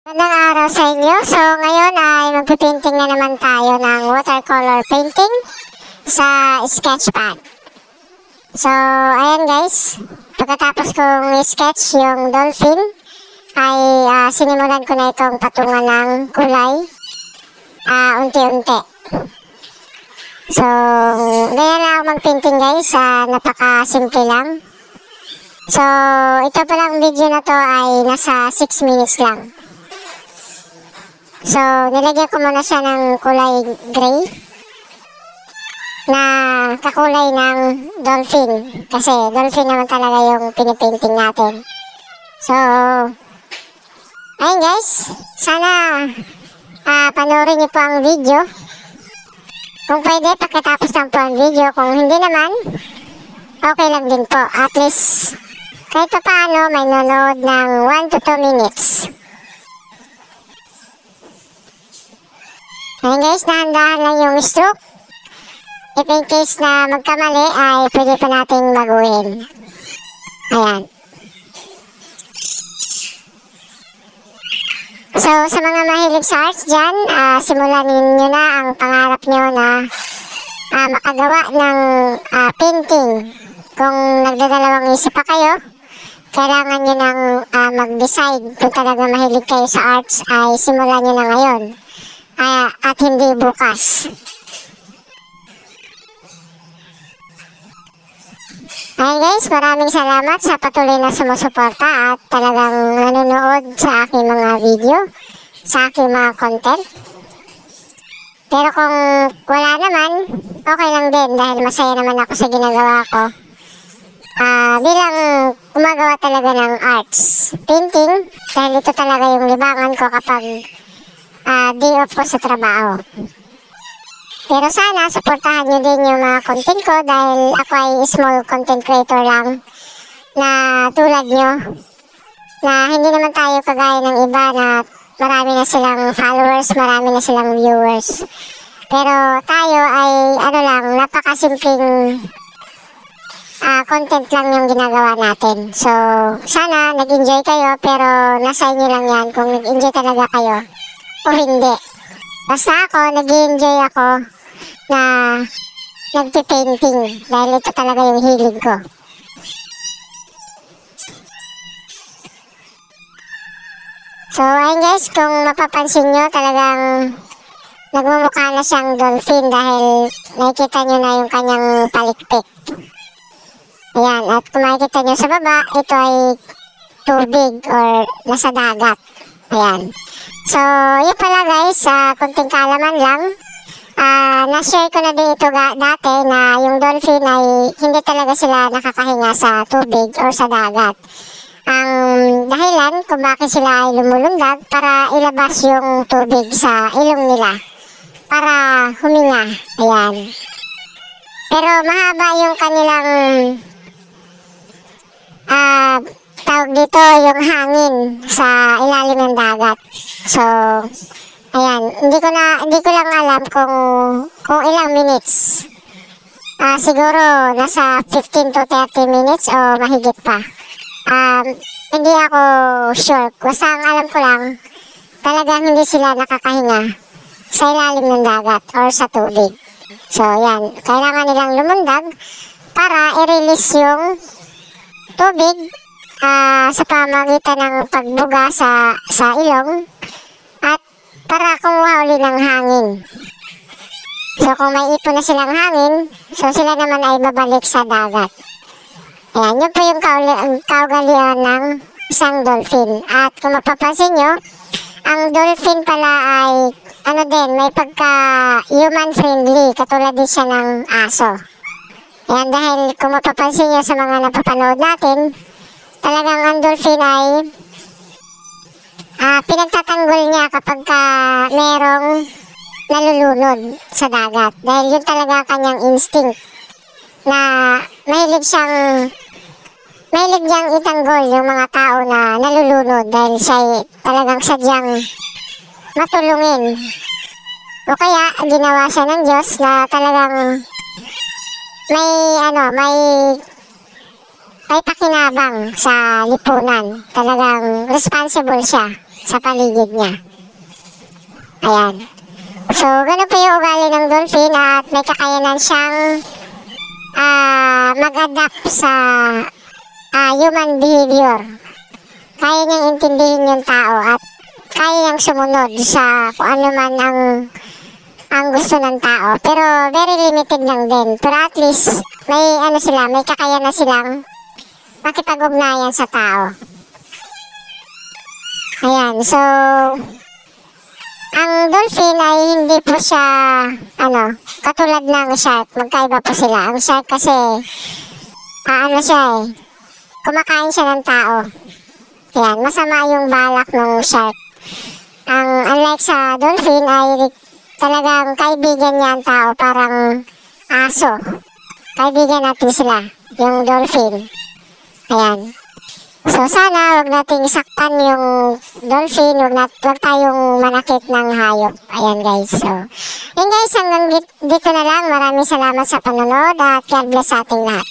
Magandang araw sa inyo. So ngayon ay magpipainting na naman tayo ng watercolor painting sa sketchpad. So ayan guys, pagkatapos kong sketch yung dolphin ay sinimulan ko na itong patungan ng kulay unti-unti. So ganyan lang ako magpainting guys, napaka-simple lang. So ito palang video na to ay nasa 6 minutes lang. So, nilagyan ko muna siya ng kulay gray na kakulay ng dolphin. Kasi dolphin naman talaga yung pinipainting natin. So, ayun guys. Sana panoorin niyo po ang video. Kung pwede, pagkatapos lang po ang video. Kung hindi naman, okay lang din po. At least, kahit pa paano, may nanood ng 1 to 2 minutes. Ayan guys, dahan-dahan lang yung stroke. If in case na magkamali ay pwede pa nating baguhin. Ayan. So sa mga mahilig sa arts dyan, simulan ninyo na ang pangarap nyo na makagawa ng painting. Kung nagdadalawang isip pa kayo, kailangan nyo nang mag-decide kung talaga mahilig kayo sa arts ay simulan nyo na ngayon. At hindi bukas. Ayan guys, maraming salamat sa patuloy na sumusuporta at talagang nanonood sa aking mga video, sa aking mga content. Pero kung wala naman, okay lang din dahil masaya naman ako sa ginagawa ko. Bilang gumagawa talaga ng arts painting, dahil ito talaga yung libangan ko kapag day off ko sa trabaho. Pero sana suportahan nyo din yung mga content ko dahil ako ay small content creator lang na tulad nyo, na hindi naman tayo kagaya ng iba na marami na silang followers, marami na silang viewers. Pero tayo ay napakasimpleng content lang yung ginagawa natin. So sana nag-enjoy kayo, pero nasa inyo lang yan kung nag-enjoy talaga kayo o hindi. Basta ako, nag-enjoy ako na nagpipainting dahil ito talaga yung hilig ko. So ayun guys, kung mapapansin nyo, talagang nagmumukha na siyang dolphin dahil nakikita nyo na yung kanyang palikpik. Ayan, at kung makikita nyo sa baba, ito ay tubig or nasa dagat. Ayan. So, yun pala guys, kunting kaalaman lang. Na-share ko na din ito dati na yung dolphin ay hindi talaga sila nakakahinga sa tubig or sa dagat. Ang dahilan kung bakit sila ay lumulundag para ilabas yung tubig sa ilong nila para huminga. Ayan. Pero mahaba yung kanilang tawag dito, yung hangin sa ilalim ng dagat. So, ayan, hindi ko lang alam kung ilang minutes. Siguro nasa 15 to 30 minutes o mahigit pa. Hindi ako sure. Basta ang alam ko lang, talagang hindi sila nakakahinga sa ilalim ng dagat or sa tubig. So, yan, kailangan nilang lumundag para i-release yung tubig sa pamagitan ng pagbuga sa ilong at para kumuha uli ng hangin. So kung may ipon na silang hangin, so sila naman ay babalik sa dagat. Ayan, yun po yung kaugalian ng isang dolphin. At kung mapapansin nyo, ang dolphin pala ay may pagka human friendly, katulad din siya ng aso. Ayan, dahil kung mapapansin nyo sa mga napapanood natin, talagang ang dolphin ay pinagtatanggol niya kapag merong nalulunod sa dagat. Dahil yun talaga kanyang instinct na mahilig niyang itanggol yung mga tao na nalulunod dahil siya talagang sadyang matulungin. O kaya ginawa siya ng Diyos na talagang may pakinabang sa lipunan. Talagang responsible siya sa paligid niya. Ayan. So, ganun po yung ugali ng dolphin at may kakayanan siyang mag-adapt sa human behavior. Kaya niyang intindihin yung tao at kaya niyang sumunod sa kung ano man ang gusto ng tao. Pero very limited lang din. Pero at least may kakayanan silang makipag-ugnayan sa tao. Ayan, so ang dolphin ay hindi po siya katulad ng shark. Magkaiba po sila. Ang shark kasi kumakain siya ng tao. Ayan, masama yung balak ng shark. Unlike sa dolphin ay talagang kaibigan niya ang tao, parang aso. Kaibigan natin sila, yung dolphin. Ayan. So sana wag nating saktan yung dolphin, wag tayong manakit ng hayop. Ayan guys. So, yun guys, hanggang dito na lang. Maraming salamat sa panonood at God bless sa ating lahat.